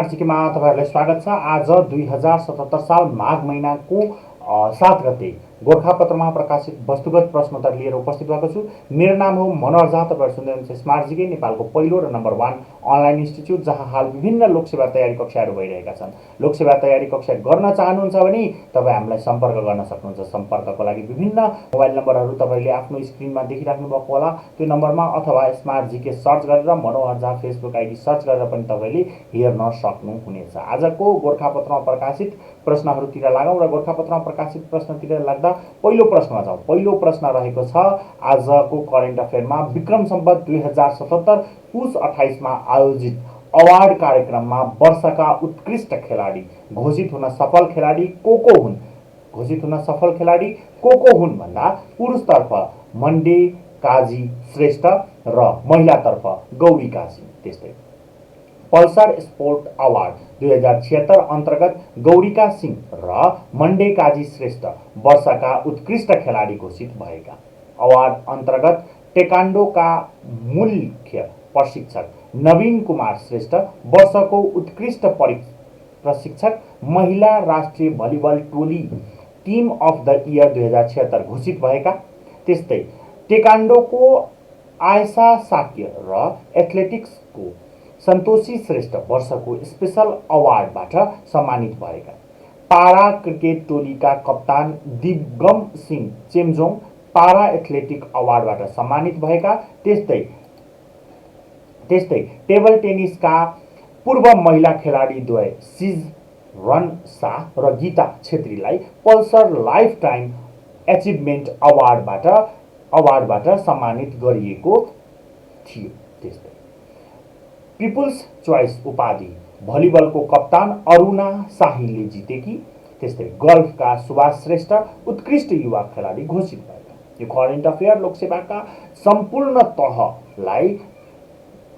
मा तपाईहरुलाई स्वागत छ। आज 2077 साल माघ महिनाको 7 गते गोरखापत्रमा प्रकाशित वस्तुगत प्रश्नोत्तर लिएर उपस्थित भएको छु। मेरो नाम हो मनोहर झा। तपाईहरु सुन्दै हुनुहुन्छ स्मार्ट जीके, नेपालको पहिलो र नम्बर 1 अनलाइन इन्स्टिट्युट, जहाँ हाल विभिन्न लोकसेवा तयारी कक्षाहरू भइरहेका छन्। लोकसेवा तयारी कक्षा गर्न चाहनुहुन्छ भने तपाई हामीलाई सम्पर्क गर्न सक्नुहुन्छ। सम्पर्कको लागि विभिन्न मोबाइल नम्बरहरू तपाईले आफ्नो स्क्रिनमा देखिराख्नु भएको होला, त्यो नम्बरमा, अथवा स्मार्ट जीके सर्च गरेर मनोहर झा फेसबुक आइडी सर्च गरेर पनि तपाईले हेर्न सक्नुहुनेछ। आजको गोरखापत्रमा प्रकाशित प्रश्नहरूतिर लागौं र गोरखापत्रमा प्रकाशित प्रश्नतिर लाग्दा पहिलो प्रश्नमा जाउँ। पहिलो प्रश्न रहेको छ आजको करेन्ट अफेयरमा, विक्रम सम्वत 2077 पुस 28 मा आयोजित अवार्ड कार्यक्रममा वर्षका उत्कृष्ट खेलाडी घोषित हुन सफल खेलाडी को हुन्? घोषित हुन सफल खेलाडी को हुन् भन्दा पुरुषतर्फ मण्डे काजी श्रेष्ठ र महिलातर्फ गौरी काजी। त्यस्तै पल्सर स्पोर्ट अवार्ड 2076 अन्तर्गत गौरीका सिंह र मण्डे काजी श्रेष्ठ वर्षका उत्कृष्ट खेलाडी घोषित भएका। अवार्ड अन्तर्गत टेक्वान्डोका मुख्य प्रशिक्षक नवीन कुमार श्रेष्ठ वर्षको उत्कृष्ट प्रशिक्षक, महिला राष्ट्रिय भलिबल टोली टिम अफ द इयर 2076 घोषित भएका। त्यस्तै टेक्वान्डोको आयशा साक्य र एथलेटिक्सको सन्तोषी श्रेष्ठ वर्षको स्पेशल अवार्डबाट सम्मानित भएका। पारा क्रिकेट टोलीका कप्तान दिवगम सिंह चेम्जोङ पारा एथलेटिक अवार्डबाट सम्मानित भएका। त्यस्तै टेबल टेनिसका पूर्व महिला खेलाडी द्वय सिज रन शाह र गीता छेत्रीलाई पल्सर लाइफ टाइम एचिभमेन्ट अवार्डबाट सम्मानित गरिएको थियो। त्यस्तै पिपुल्स चोइस उपाधि भलिबलको कप्तान अरुणा शाहीले जितेकी। त्यस्तै गल्फका सुभाष श्रेष्ठ उत्कृष्ट युवा खेलाडी घोषित भएका। यो करेन्ट अफेयर लोकसेवाका सम्पूर्ण तहलाई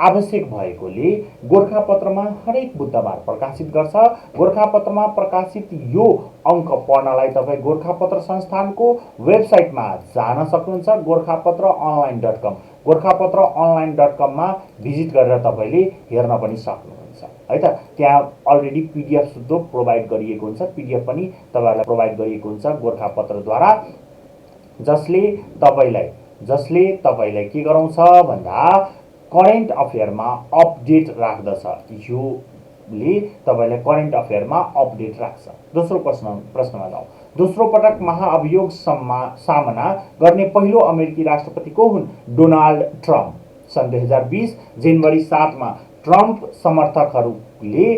आवश्यक भएकोले गोरखापत्रमा हरेक बुधबार प्रकाशित गर्छ। गोरखापत्रमा प्रकाशित यो अङ्क पढ्नलाई तपाईँ गोरखापत्र संस्थानको वेबसाइटमा जान सक्नुहुन्छ, गोरखापत्रअनलाइन.com। गोरखापत्रअनलाइन.com मा भिजिट गरेर तपाईले हेर्न पनि सक्नुहुन्छ है त। त्यहाँ अलरेडी पीडीएफ सुद्धो प्रोभाइड गरिएको हुन्छ। पीडीएफ पनि तपाईहरुलाई प्रोभाइड गरिएको हुन्छ गोरखापत्रद्वारा, जसले तपाईलाई के गराउँछ भन्दा करेन्ट अफेयरमा अपडेट राख्दछ। योले तपाईलाई करेन्ट अफेयरमा अपडेट राख्छ। दोस्रो प्रश्नमा जाउँ। दोस्रो पटक महाअभियोग सामना गर्ने पहिलो अमेरिकी राष्ट्रपति को हुन्? Donald Trump. सन् 2020 जनवरी 7 मा ट्रम्प समर्थकहरूले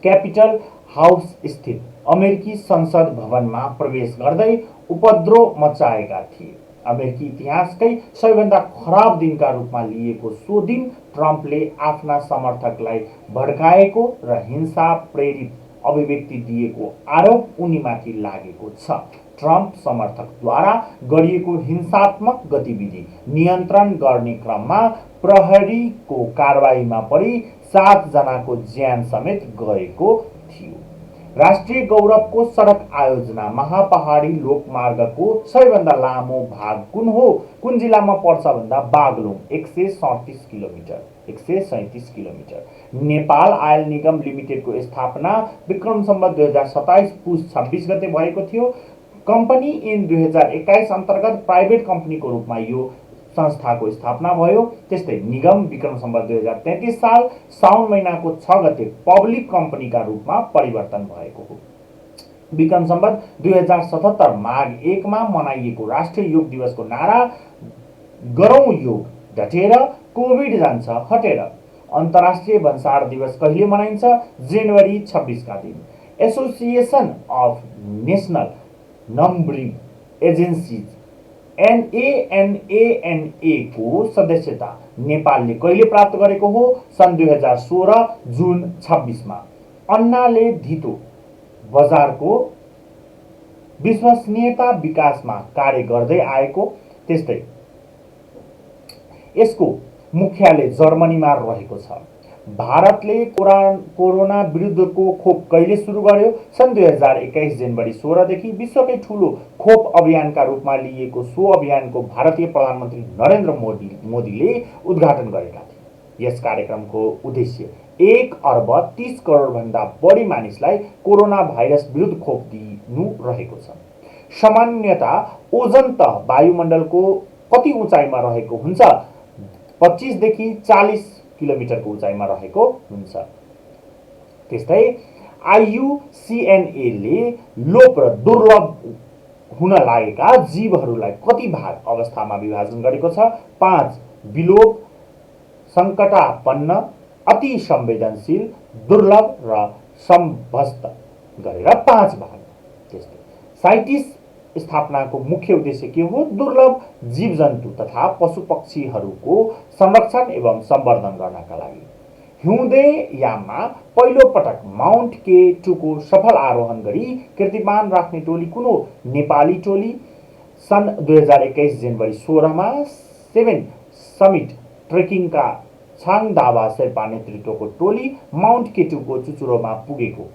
क्यापिटल हाउस स्थित अमेरिकी संसद भवनमा प्रवेश गर्दै उपद्रव मचाएका थिए। अमेरिकी इतिहासकै सबैभन्दा खराब दिनका रूपमा लिएको सो दिन ट्रम्पले आफ्ना समर्थकलाई भड्काएको र हिंसा प्रेरित अभिव्यक्ति दिएको आरोप उनीमाथि लागेको छ। ट्रम्प समर्थकद्वारा गरिएको हिंसात्मक गतिविधि नियन्त्रण गर्ने क्रममा प्रहरीको कारबाहीमा परि 7 जनाको ज्यान समेत गएको थियो। राष्ट्रिय गौरवको सडक आयोजना महापहाडी लोकमार्गको सबैभन्दा लामो भाग कुन हो? कुन जिल्लामा पर्छ भन्दा बागलुङ 137 किलोमिटर। नेपाल आयल निगम लिमिटेडको स्थापना विक्रम सम्वत 2027 पुस 26 गते भएको थियो। कम्पनी इन 2021 अन्तर्गत प्राइभेट कम्पनीको रूपमा यो संस्थाको स्थापना भयो। त्यस्तै निगम विक्रम सम्वत 2033 साल साउन महिनाको 6 गते पब्लिक कम्पनीका रूपमा परिवर्तन भएको हो। विक्रम सम्वत 2077 माघ 1 मा मनाइएको राष्ट्रिय योग दिवसको नारा गरौँ योग डटेर, कोभिड जान्छ हटेर। अन्तर्राष्ट्रिय भन्सार दिवस कहिले मनाइन्छ? जनवरी 26 का दिन। Association of national numbering agencies NANA को सदस्यता नेपालले कहिले प्राप्त गरेको हो? सन् 2016 जुन 26 मा। अन्नाले धितो बजारको विश्वसनीयता विकासमा कार्य गर्दै आएको। त्यस्तै यसको मुख्यालय जर्मनीमा रहेको छ। भारतले कोरोना विरुद्धको खोप कहिले सुरु गर्यो? सन् 2021 जनवरी 16 देखि विश्वकै ठूलो खोप अभियानका रूपमा लिएको सो अभियानको भारतीय प्रधानमन्त्री नरेन्द्र मोदीले उद्घाटन गरेका थिए। यस कार्यक्रमको उद्देश्य 1,30,00,000,000 भन्दा बढी मानिसलाई कोरोना भाइरस विरुद्ध खोप दिनु रहेको छ। सामान्यतः ओजन तह वायुमण्डलको कति उचाइमा रहेको हुन्छ? 25 देखि 40 किलोमिटरको उचाइमा रहेको हुन्छ। त्यस्तै IUCNAले लोप र दुर्लभ हुन लागेका जीवहरूलाई कति भाग अवस्थामा विभाजन गरेको छ? 5 विलोप, सङ्कटापन्न, अति संवेदनशील, दुर्लभ र सम्भस्त गरेर 5 भाग। त्यस्तै साइटिस स्थापनाको मुख्य उद्देश्य के हो? दुर्लभ जीवजन्तु तथा पशुपक्षीहरूको संरक्षण एवं सम्वर्धन गर्नका लागि। हिउँदे याममा पहिलो पटक माउन्ट K2 को सफल आरोहण गरी कीर्तिमान राख्ने टोली कुन हो? नेपाली टोली। सन् 2021 जनवरी 16 मा 7 समिट ट्रेकिङका छाङ दावा शेर्पा नेतृत्वको टोली माउन्ट K2 को चुचुरोमा पुगेको।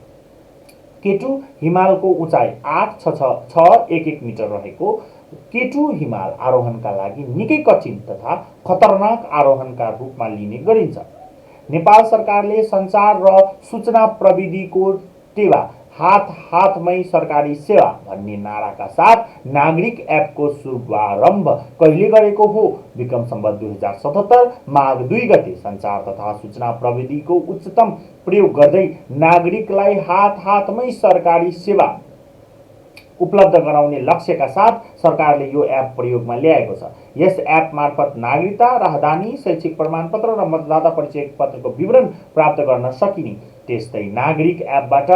K2 हिमालको उचाइ 8,611 मिटर रहेको K2 हिमाल आरोहणका लागि निकै कठिन तथा खतरनाक आरोहणका रूपमा लिने गरिन्छ। नेपाल सरकारले सञ्चार र सूचना प्रविधिको टेवा हात हातमै सरकारी सेवा भन्ने नाराका साथ नागरिक एपको शुभारम्भ कहिले गरेको हो? विक्रम सम्वत 2077 माघ 2 गते सञ्चार तथा सूचना प्रविधिको उच्चतम प्रयोग गर्दै नागरिकलाई हात हातमै सरकारी सेवा उपलब्ध गराउने लक्ष्यका साथ सरकारले यो एप प्रयोगमा ल्याएको छ। यस एप मार्फत नागरिकता, राहदानी, शैक्षिक प्रमाणपत्र र मतदाता परिचय पत्रको विवरण प्राप्त गर्न सकिने। त्यस्तै नागरिक एपबाट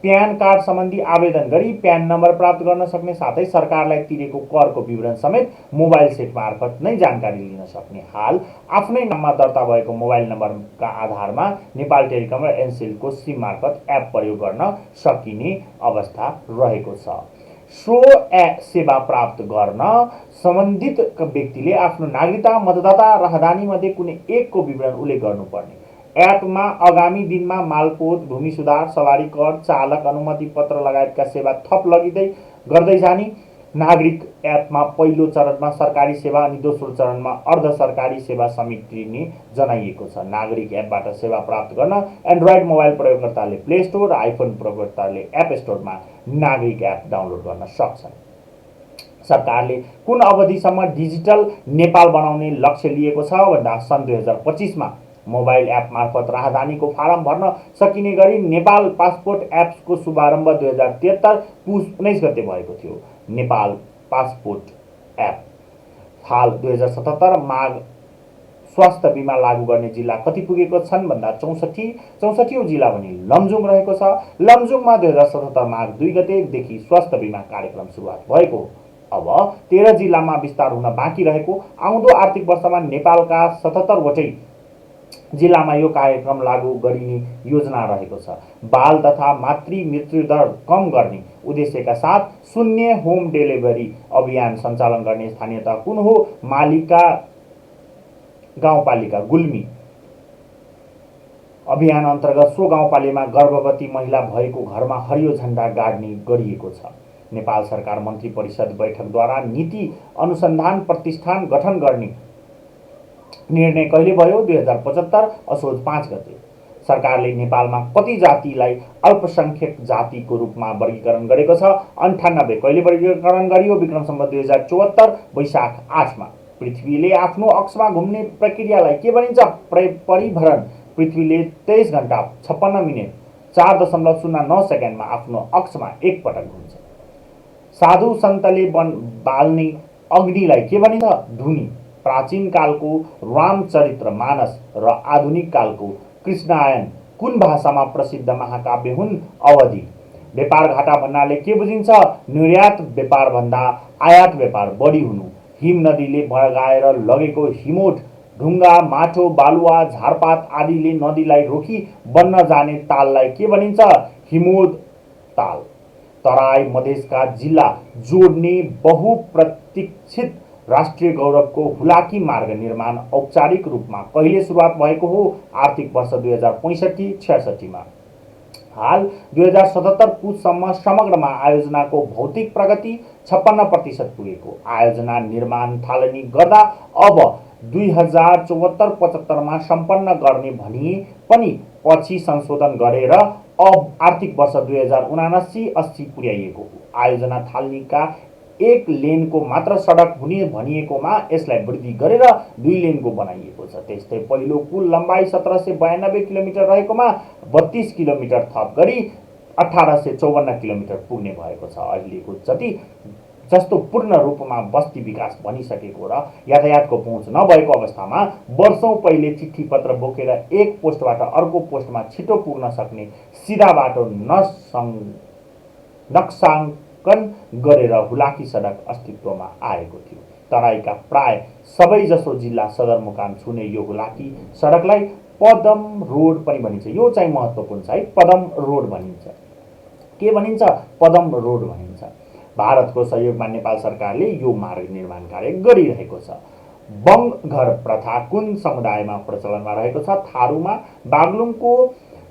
प्यान कार्ड सम्बन्धी आवेदन गरी प्यान नम्बर प्राप्त गर्न सक्ने साथै सरकारलाई तिरेको करको विवरण समेत मोबाइल सेट मार्फत नै जानकारी लिन सक्ने। हाल आफ्नै नाममा दर्ता भएको मोबाइल नम्बरका आधारमा नेपाल टेलिकम र एनसेलको सिम मार्फत एप प्रयोग गर्न सकिने अवस्था रहेको छ। सो सेवा प्राप्त गर्न सम्बन्धित व्यक्तिले आफ्नो नागरिकता, मतदाता, राहदानी मध्ये कुनै एकको विवरण उल्लेख गर्नुपर्ने। एपमा आगामी दिनमा मालपोत, भूमि सुधार, सवारी कर, चालक अनुमति पत्र लगायतका सेवा थप गर्दै जाने। नागरिक एपमा पहिलो चरणमा सरकारी सेवा अनि दोस्रो चरणमा अर्ध सरकारी सेवा समेटिने जनाइएको छ। नागरिक एपबाट सेवा प्राप्त गर्न एन्ड्रोइड मोबाइल प्रयोगकर्ताले प्ले स्टोर र आइफोन प्रयोगकर्ताले एप स्टोरमा नागरिक एप डाउनलोड गर्न सक्छन्। सरकारले कुन अवधिसम्म डिजिटल नेपाल बनाउने लक्ष्य लिएको छ भन्दा सन् 2025 मा मोबाइल एप मार्फत राहदानीको फारम भर्न सकिने गरी नेपाल पासपोर्ट एप्सको शुभारम्भ 2073 पुस 19 गते भएको थियो। नेपाल पासपोर्ट एप हाल 2077 माघ स्वास्थ्य बिमा लागू गर्ने जिल्ला कति पुगेको छन् भन्दा 64औं जिल्ला भने लमजुङ रहेको छ। लमजुङमा 2077 माघ 2 गतेदेखि स्वास्थ्य बिमा कार्यक्रम सुरुवात भएको हो। अब 13 जिल्लामा विस्तार हुन बाँकी रहेको। आउँदो आर्थिक वर्षमा नेपालका 77 वटै जिल्लामा यो कार्यक्रम लागू गरिने योजना रहेको छ। बाल तथा मातृ मृत्यु दर कम गर्ने उद्देश्यका साथ शून्य होम डेलिभरी अभियान सञ्चालन गर्ने स्थानीय तह कुन हो? मालिका गाउँपालिका गुल्मी। अभियान अन्तर्गत सो गाउँपालिकामा गर्भवती महिला भएको घरमा हरियो झण्डा गाड्ने गरिएको छ। नेपाल सरकार मन्त्री परिषद बैठकद्वारा नीति अनुसन्धान प्रतिष्ठान गठन गर्ने निर्णय कहिले भयो? 2075 असोज 5 गते। सरकारले नेपालमा कति जातिलाई अल्पसंख्यक जातिको रूपमा वर्गीकरण गरेको छ? 98। कहिले वर्गीकरण गरियो? विक्रम सम्वत 2074 वैशाख 8 मा। पृथ्वीले आफ्नो अक्षमा घुम्ने प्रक्रियालाई के भनिन्छ? परिभ्रमण। पृथ्वीले 23 घण्टा 56 मिनेट 4.09 सेकेन्डमा आफ्नो अक्षमा एक पटक घुम्छ। साधु सन्तले बाल्ने अग्निलाई के भनिन्छ? धुनी। प्राचीन कालको रामचरित्र मानस र आधुनिक कालको कृष्णायन कुन भाषामा प्रसिद्ध महाकाव्य हुन्? अवधि। व्यापार घाटा भन्नाले के बुझिन्छ? निर्यात व्यापार भन्दा आयात व्यापार बढी हुनु। हिम नदीले बगाएर लगेको हिमोट, ढुङ्गा, माटो, बालुवा, झारपात आदिले नदीलाई रोकी बन्न जाने ताललाई के भनिन्छ? हिमोद ताल। तराई मधेसका जिल्ला जोड्ने बहुप्रतीक्षित राष्ट्रिय गौरवको हुलाकी मार्ग निर्माण औपचारिक रूपमा कहिले सुरुवात भएको हो? आर्थिक वर्ष 2065-66 मा। हाल 2077 पुससम्म समग्रमा आयोजनाको भौतिक प्रगति 56% पुगेको। आयोजना निर्माण थालनी गर्दा अब 2074-75 मा सम्पन्न गर्ने भनिए पनि पछि संशोधन गरेर अब आर्थिक वर्ष 2079-80 पुर्याइएको हो। आयोजना थालनीका 1 लेनको मात्र सडक हुने भनिएकोमा यसलाई वृद्धि गरेर 2 लेनको बनाइएको छ। त्यस्तै पहिलो कुल लम्बाइ 1792 किलोमिटर रहेकोमा 32 किलोमिटर थप गरी 1854 किलोमिटर पुग्ने भएको छ। अहिलेको जस्तो पूर्ण रूपमा बस्ती विकास भनिसकेको र यातायातको पहुँच नभएको अवस्थामा वर्षौं पहिले चिठी पत्र बोकेर एक पोस्टबाट अर्को पोस्टमा छिटो पुग्न सक्ने सिधा बाटो नक्साङ्कन गरेर हुलाकी सडक अस्तित्वमा आएको थियो। तराईका प्राय सबैजसो जिल्ला सदरमुकाम छुने यो हुलाकी सडकलाई पदम रोड पनि भनिन्छ। यो चाहिँ महत्त्वपूर्ण छ है, पदम रोड भनिन्छ। के भनिन्छ? पदम रोड भनिन्छ। भारतको सहयोगमा नेपाल सरकारले यो मार्ग निर्माण कार्य गरिरहेको छ। बङ्घर प्रथा कुन समुदायमा प्रचलनमा रहेको छ? थारूमा बागलुङको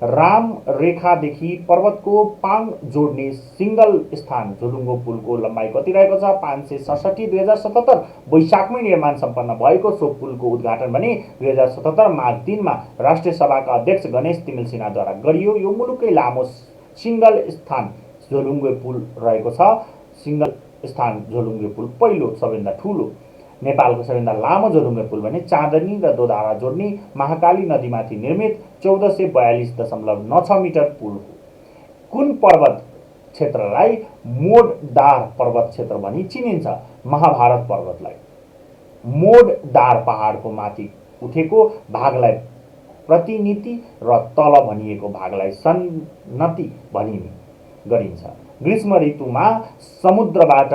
रामरेखादेखि पर्वतको पाङ जोड्ने सिंगल स्थान झोलुङ्गो पुलको लम्बाइ कति रहेको छ? 567। 2077 वैशाखमै निर्माण सम्पन्न भएको सो पुलको उद्घाटन भने 2077 माघ 3 मा राष्ट्रिय सभाका अध्यक्ष गणेश तिमिल सिन्हाद्वारा गरियो। यो मुलुककै लामो सिंगल स्थान झोलुङ्गे पुल रहेको छ। सिंगल स्थान झोलुङ्गे पुल पहिलो सबैभन्दा ठुलो नेपालको सबैभन्दा लामो झोलुङ्गे पुल भने चाँदनी र दोधारा जोड्ने महाकाली नदीमाथि निर्मित 1442.96 मिटर पुल हो। कुन पर्वत क्षेत्रलाई मोडदार पर्वत क्षेत्र भनी चिनिन्छ? महाभारत पर्वतलाई। मोडदार पहाडको माथि उठेको भागलाई प्रतिनीति र तल भनिएको भागलाई सन्नति भनिने गरिन्छ। ग्रीष्म ऋतुमा समुद्रबाट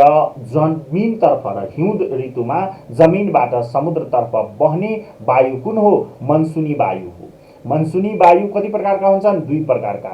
जमिनतर्फ र हिउँद ऋतुमा जमिनबाट समुद्रतर्फ बहने वायु कुन हो? मनसुनी वायु हो। मनसुनी वायु कति प्रकारका हुन्छन्? 2 प्रकारका।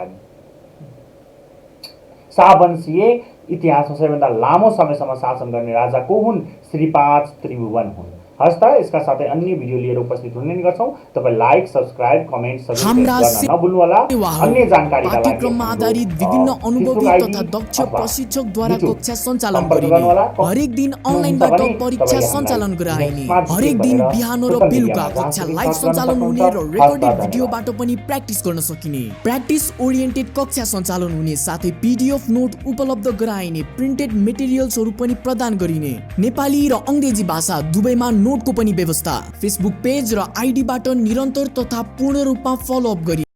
शाहवंशीय इतिहासमा सबैभन्दा लामो समयसम्म शासन गर्ने राजा को हुन्? श्रीपाद त्रिभुवन हुन्। हस् त, यसका साथै अन्य भिडियो लिएर उपस्थित हुने गर्छौं। तपाई लाइक, सब्स्क्राइब, कमेन्ट सबै गर्न नभुल्नु होला। अन्य जानकारीका लागि पाठ्यक्रममा आधारित विभिन्न अनुभवी तथा दक्ष प्रशिक्षकद्वारा कक्षा सञ्चालन गरिने, हरेक दिन अनलाइनबाट परीक्षा सञ्चालन गराइने, हरेक दिन बिहान र बेलुका कक्षा लाइभ सञ्चालन हुने र रेकर्डेड भिडियोबाट पनि प्र्याक्टिस गर्न सकिने, प्र्याक्टिस ओरिएन्टेड कक्षा सञ्चालन हुने साथै पीडीएफ नोट उपलब्ध गराइने, प्रिन्टेड मेटेरियल्सहरू पनि प्रदान गरिने, नेपाली र अंग्रेजी भाषा दुवैमा नोटको पनि व्यवस्था। फेसबुक पेज र आइडीबाट निरन्तर तथा पूर्ण रूपमा फलोअप गरी